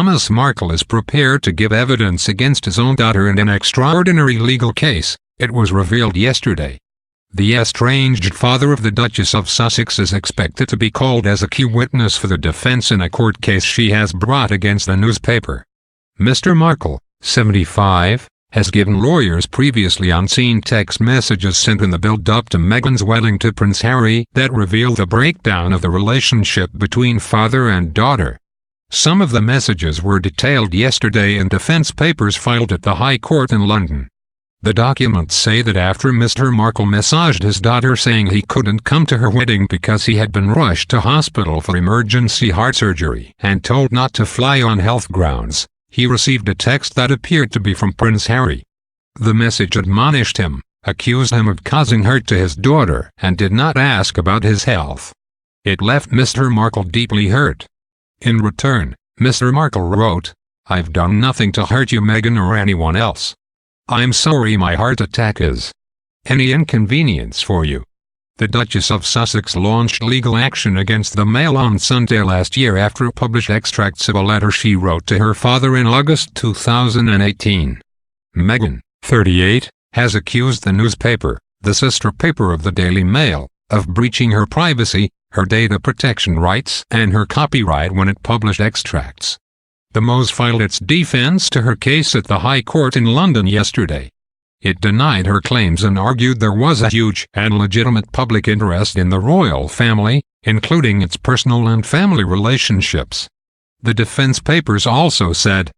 Thomas Markle is prepared to give evidence against his own daughter in an extraordinary legal case, it was revealed yesterday. The estranged father of the Duchess of Sussex is expected to be called as a key witness for the defense in a court case she has brought against the newspaper. Mr. Markle, 75, has given lawyers previously unseen text messages sent in the build-up to Meghan's wedding to Prince Harry that reveal the breakdown of the relationship between father and daughter. Some of the messages were detailed yesterday in defense papers filed at the High Court in London. The documents say that after Mr. Markle messaged his daughter saying he couldn't come to her wedding because he had been rushed to hospital for emergency heart surgery and told not to fly on health grounds, he received a text that appeared to be from Prince Harry. The message admonished him, accused him of causing hurt to his daughter, and did not ask about his health. It left Mr. Markle deeply hurt. In return, Mr. Markle wrote, "I've done nothing to hurt you, Meghan, or anyone else. I'm sorry my heart attack is any inconvenience for you." The Duchess of Sussex launched legal action against the Mail on Sunday last year after published extracts of a letter she wrote to her father in August 2018. Meghan, 38, has accused the newspaper, the sister paper of the Daily Mail, of breaching her privacy, her data protection rights, and her copyright when it published extracts. The Mail filed its defense to her case at the High Court in London yesterday. It denied her claims and argued there was a huge and legitimate public interest in the royal family, including its personal and family relationships. The defense papers also said,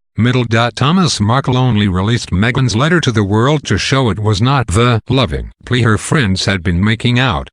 Thomas Markle only released Meghan's letter to the world to show it was not the loving plea her friends had been making out.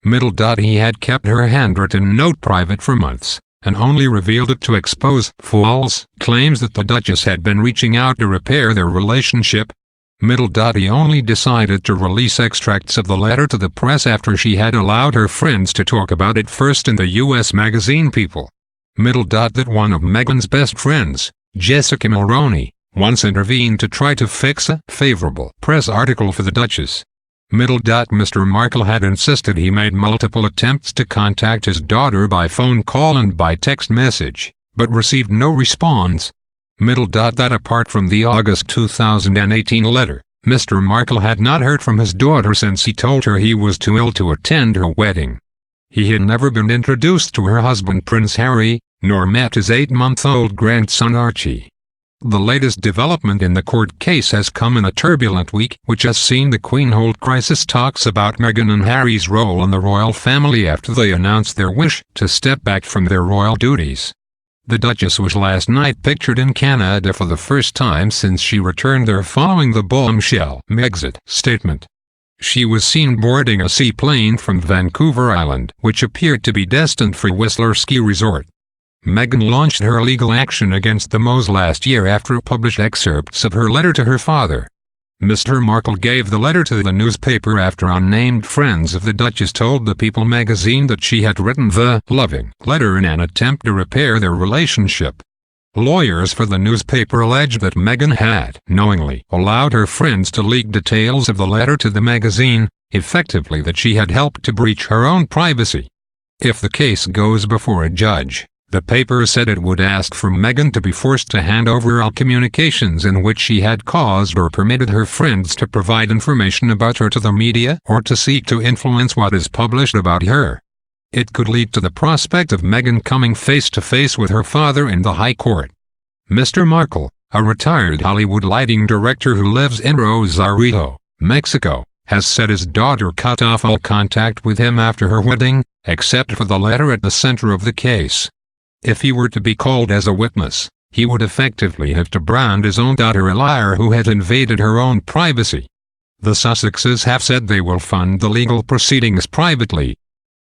He had kept her handwritten note private for months, and only revealed it to expose false claims that the Duchess had been reaching out to repair their relationship. He only decided to release extracts of the letter to the press after she had allowed her friends to talk about it first in the US magazine People. That one of Meghan's best friends, Jessica Mulroney, once intervened to try to fix a favorable press article for the Duchess. Mr. Markle had insisted he made multiple attempts to contact his daughter by phone call and by text message, but received no response. That apart from the August 2018 letter, Mr. Markle had not heard from his daughter since he told her he was too ill to attend her wedding. He had never been introduced to her husband Prince Harry, nor met his 8-month-old grandson Archie. The latest development in the court case has come in a turbulent week which has seen the Queen hold crisis talks about Meghan and Harry's role in the royal family after they announced their wish to step back from their royal duties. The Duchess was last night pictured in Canada for the first time since she returned there following the bombshell Megxit statement. She was seen boarding a seaplane from Vancouver Island, which appeared to be destined for Whistler Ski Resort. Meghan launched her legal action against the Mail last year after published excerpts of her letter to her father. Mr. Markle gave the letter to the newspaper after unnamed friends of the Duchess told the People magazine that she had written the loving letter in an attempt to repair their relationship. Lawyers for the newspaper alleged that Meghan had knowingly allowed her friends to leak details of the letter to the magazine, effectively that she had helped to breach her own privacy. If the case goes before a judge, the paper said it would ask for Meghan to be forced to hand over all communications in which she had caused or permitted her friends to provide information about her to the media or to seek to influence what is published about her. It could lead to the prospect of Meghan coming face-to-face with her father in the High Court. Mr. Markle, a retired Hollywood lighting director who lives in Rosarito, Mexico, has said his daughter cut off all contact with him after her wedding, except for the letter at the center of the case. If he were to be called as a witness, he would effectively have to brand his own daughter a liar who had invaded her own privacy. The Sussexes have said they will fund the legal proceedings privately.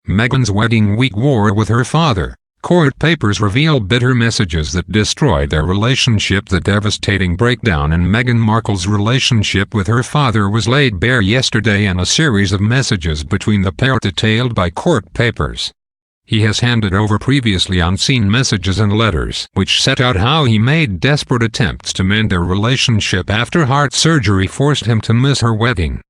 Meghan's wedding week war with her father. Court papers reveal bitter messages that destroyed their relationship. The devastating breakdown in Meghan Markle's relationship with her father was laid bare yesterday in a series of messages between the pair detailed by court papers. He has handed over previously unseen messages and letters which set out how he made desperate attempts to mend their relationship after heart surgery forced him to miss her wedding.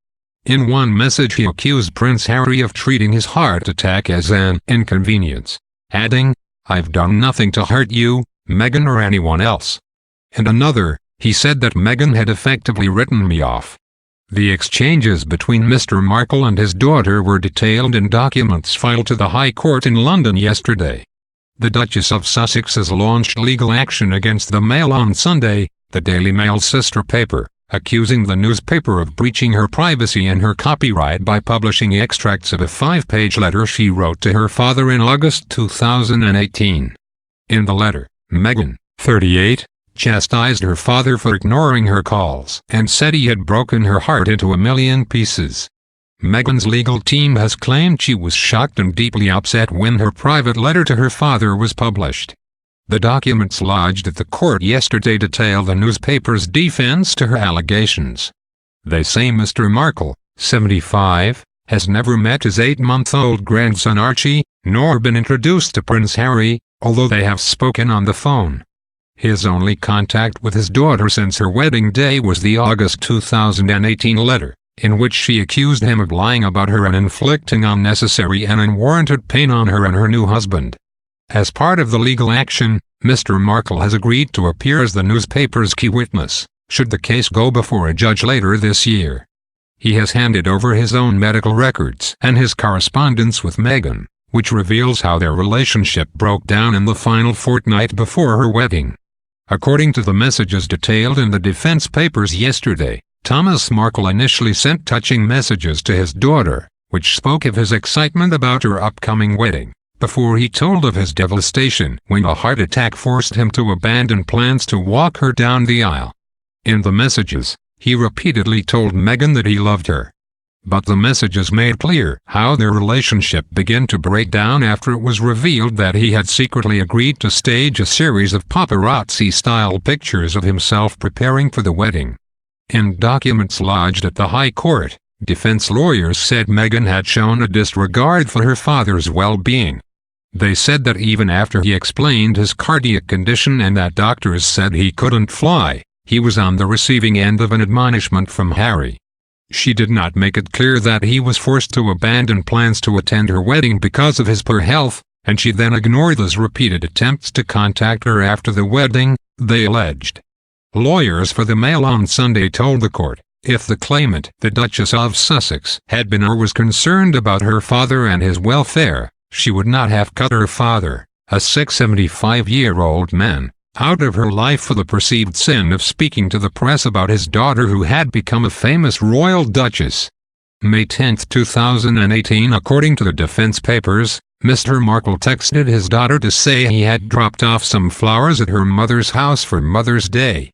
In one message he accused Prince Harry of treating his heart attack as an inconvenience, adding, "I've done nothing to hurt you, Meghan or anyone else. In another, he said that Meghan had effectively written me off. The exchanges between Mr. Markle and his daughter were detailed in documents filed to the High Court in London yesterday. The Duchess of Sussex has launched legal action against the Mail on Sunday, the Daily Mail's sister paper, accusing the newspaper of breaching her privacy and her copyright by publishing extracts of a 5-page letter she wrote to her father in August 2018. In the letter, Meghan, 38, chastised her father for ignoring her calls and said he had broken her heart into a million pieces. Meghan's legal team has claimed she was shocked and deeply upset when her private letter to her father was published. The documents lodged at the court yesterday detail the newspaper's defense to her allegations. They say Mr. Markle, 75, has never met his 8-month-old grandson Archie, nor been introduced to Prince Harry, although they have spoken on the phone. His only contact with his daughter since her wedding day was the August 2018 letter, in which she accused him of lying about her and inflicting unnecessary and unwarranted pain on her and her new husband. As part of the legal action, Mr. Markle has agreed to appear as the newspaper's key witness, should the case go before a judge later this year. He has handed over his own medical records and his correspondence with Meghan, which reveals how their relationship broke down in the final fortnight before her wedding. According to the messages detailed in the defense papers yesterday, Thomas Markle initially sent touching messages to his daughter, which spoke of his excitement about her upcoming wedding, before he told of his devastation when a heart attack forced him to abandon plans to walk her down the aisle. In the messages, he repeatedly told Meghan that he loved her. But the messages made clear how their relationship began to break down after it was revealed that he had secretly agreed to stage a series of paparazzi-style pictures of himself preparing for the wedding. In documents lodged at the High Court, defense lawyers said Meghan had shown a disregard for her father's well-being. They said that even after he explained his cardiac condition and that doctors said he couldn't fly, he was on the receiving end of an admonishment from Harry. She did not make it clear that he was forced to abandon plans to attend her wedding because of his poor health, and she then ignored his repeated attempts to contact her after the wedding, they alleged. Lawyers for the Mail on Sunday told the court, if the claimant, the Duchess of Sussex, had been or was concerned about her father and his welfare, she would not have cut her father, a 75-year-old man, out of her life for the perceived sin of speaking to the press about his daughter who had become a famous royal duchess. May 10, 2018. According to the defense papers, Mr. Markle texted his daughter to say he had dropped off some flowers at her mother's house for Mother's Day.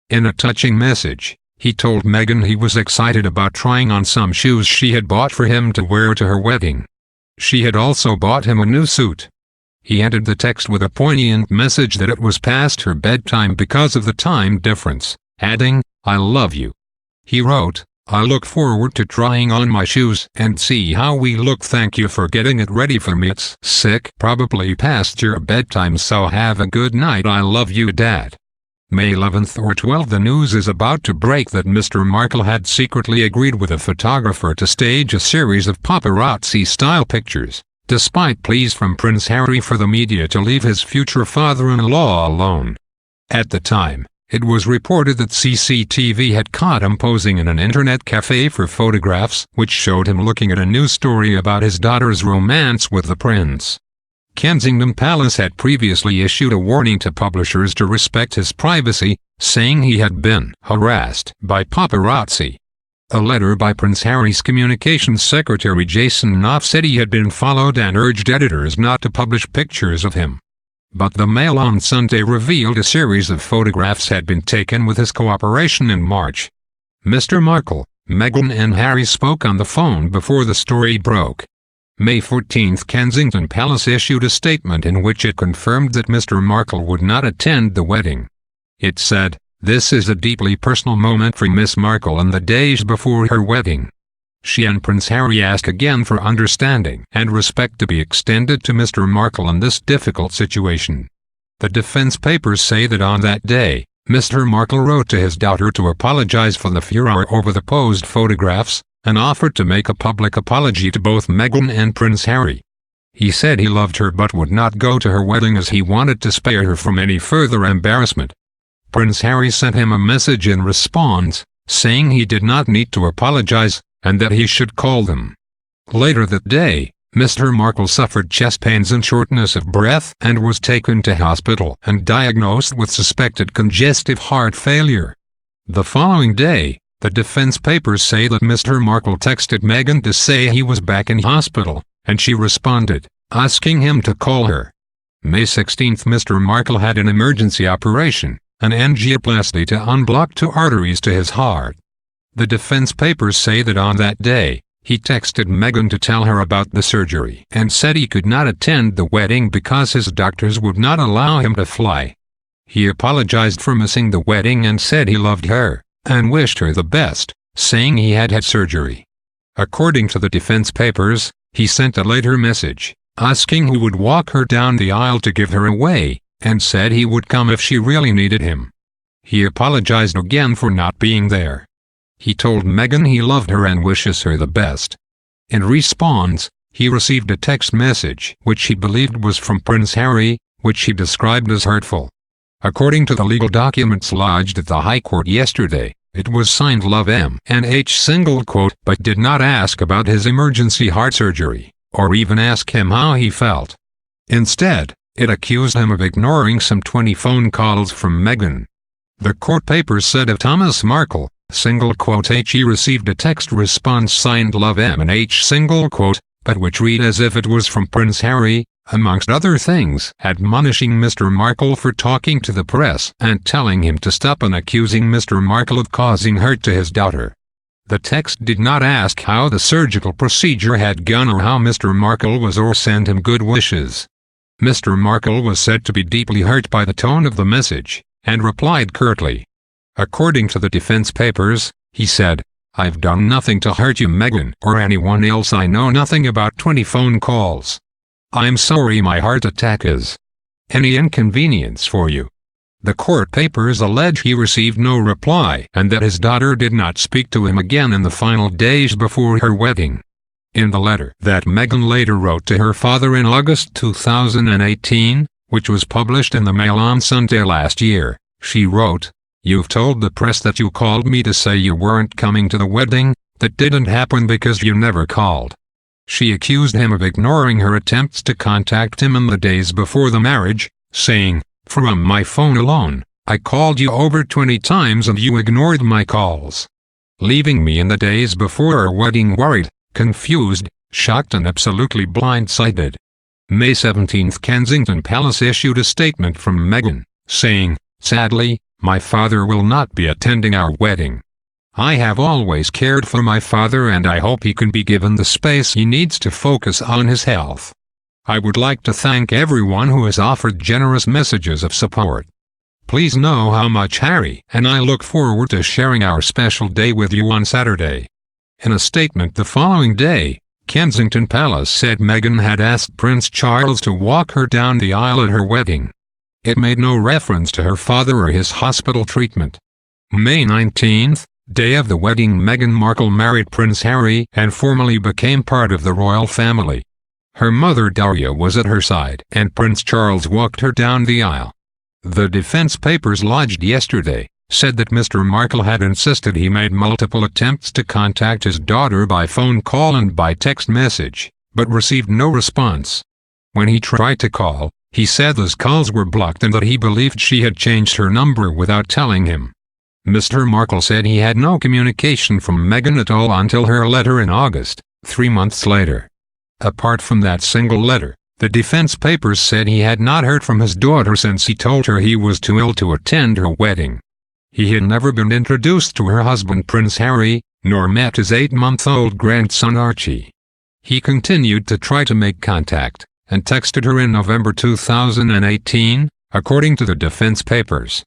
In a touching message, he told Meghan he was excited about trying on some shoes she had bought for him to wear to her wedding. She had also bought him a new suit. He ended the text with a poignant message that it was past her bedtime because of the time difference, adding, "I love you." He wrote, "I look forward to trying on my shoes and see how we look. Thank you for getting it ready for me. It's probably past your bedtime, so have a good night. I love you, Dad." May 11 or 12. The news is about to break that Mr. Markle had secretly agreed with a photographer to stage a series of paparazzi-style pictures, despite pleas from Prince Harry for the media to leave his future father-in-law alone. At the time, it was reported that CCTV had caught him posing in an internet cafe for photographs which showed him looking at a news story about his daughter's romance with the prince. Kensington Palace had previously issued a warning to publishers to respect his privacy, saying he had been harassed by paparazzi. A letter by Prince Harry's communications secretary Jason Knopf said he had been followed and urged editors not to publish pictures of him. But the Mail on Sunday revealed a series of photographs had been taken with his cooperation in March. Mr. Markle, Meghan and Harry spoke on the phone before the story broke. May 14, Kensington Palace issued a statement in which it confirmed that Mr. Markle would not attend the wedding. It said, "This is a deeply personal moment for Miss Markle in the days before her wedding. She and Prince Harry ask again for understanding and respect to be extended to Mr. Markle in this difficult situation." The defense papers say that on that day, Mr. Markle wrote to his daughter to apologize for the furor over the posed photographs, and offered to make a public apology to both Meghan and Prince Harry. He said he loved her but would not go to her wedding as he wanted to spare her from any further embarrassment. Prince Harry sent him a message in response, saying he did not need to apologize, and that he should call them. Later that day, Mr. Markle suffered chest pains and shortness of breath and was taken to hospital and diagnosed with suspected congestive heart failure. The following day, the defense papers say that Mr. Markle texted Meghan to say he was back in hospital, and she responded, asking him to call her. May 16, Mr. Markle had an emergency operation, an angioplasty to unblock two arteries to his heart. The defense papers say that on that day, he texted Meghan to tell her about the surgery and said he could not attend the wedding because his doctors would not allow him to fly. He apologized for missing the wedding and said he loved her and wished her the best, saying he had had surgery. According to the defense papers, he sent a later message, asking who would walk her down the aisle to give her away, and said he would come if she really needed him. He apologized again for not being there. He told Meghan he loved her and wishes her the best. In response, he received a text message which he believed was from Prince Harry, which he described as hurtful. According to the legal documents lodged at the High Court yesterday, it was signed Love MNH , but did not ask about his emergency heart surgery, or even ask him how he felt. Instead, it accused him of ignoring some 20 phone calls from Meghan. The court papers said of Thomas Markle, he received a text response signed Love MNH , but which read as if it was from Prince Harry, amongst other things, admonishing Mr. Markle for talking to the press and telling him to stop and accusing Mr. Markle of causing hurt to his daughter. The text did not ask how the surgical procedure had gone or how Mr. Markle was or send him good wishes. Mr. Markle was said to be deeply hurt by the tone of the message, and replied curtly. According to the defense papers, he said, "I've done nothing to hurt you, Meghan, or anyone else. I know nothing about 20 phone calls. I'm sorry my heart attack is any inconvenience for you." The court papers allege he received no reply and that his daughter did not speak to him again in the final days before her wedding. In the letter that Meghan later wrote to her father in August 2018, which was published in the Mail on Sunday last year, she wrote, "You've told the press that you called me to say you weren't coming to the wedding. That didn't happen because you never called." She accused him of ignoring her attempts to contact him in the days before the marriage, saying, "From my phone alone, I called you over 20 times and you ignored my calls, leaving me in the days before our wedding worried, confused, shocked and absolutely blindsided." May 17, Kensington Palace issued a statement from Meghan, saying, "Sadly, my father will not be attending our wedding. I have always cared for my father and I hope he can be given the space he needs to focus on his health. I would like to thank everyone who has offered generous messages of support. Please know how much Harry and I look forward to sharing our special day with you on Saturday." In a statement the following day, Kensington Palace said Meghan had asked Prince Charles to walk her down the aisle at her wedding. It made no reference to her father or his hospital treatment. May 19, day of the wedding, Meghan Markle married Prince Harry and formally became part of the royal family. Her mother Daria was at her side and Prince Charles walked her down the aisle. The defense papers lodged yesterday said that Mr. Markle had insisted he made multiple attempts to contact his daughter by phone call and by text message, but received no response. When he tried to call, he said those calls were blocked and that he believed she had changed her number without telling him. Mr. Markle said he had no communication from Meghan at all until her letter in August, 3 months later. Apart from that single letter, the defense papers said he had not heard from his daughter since he told her he was too ill to attend her wedding. He had never been introduced to her husband Prince Harry, nor met his 8-month-old grandson Archie. He continued to try to make contact, and texted her in November 2018, according to the defense papers.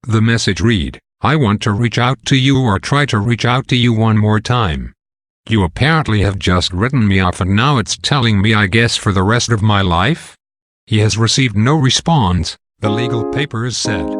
The message read, "I want to reach out to you or try to reach out to you one more time. You apparently have just written me off and now it's telling me I guess for the rest of my life?" He has received no response, the legal papers said.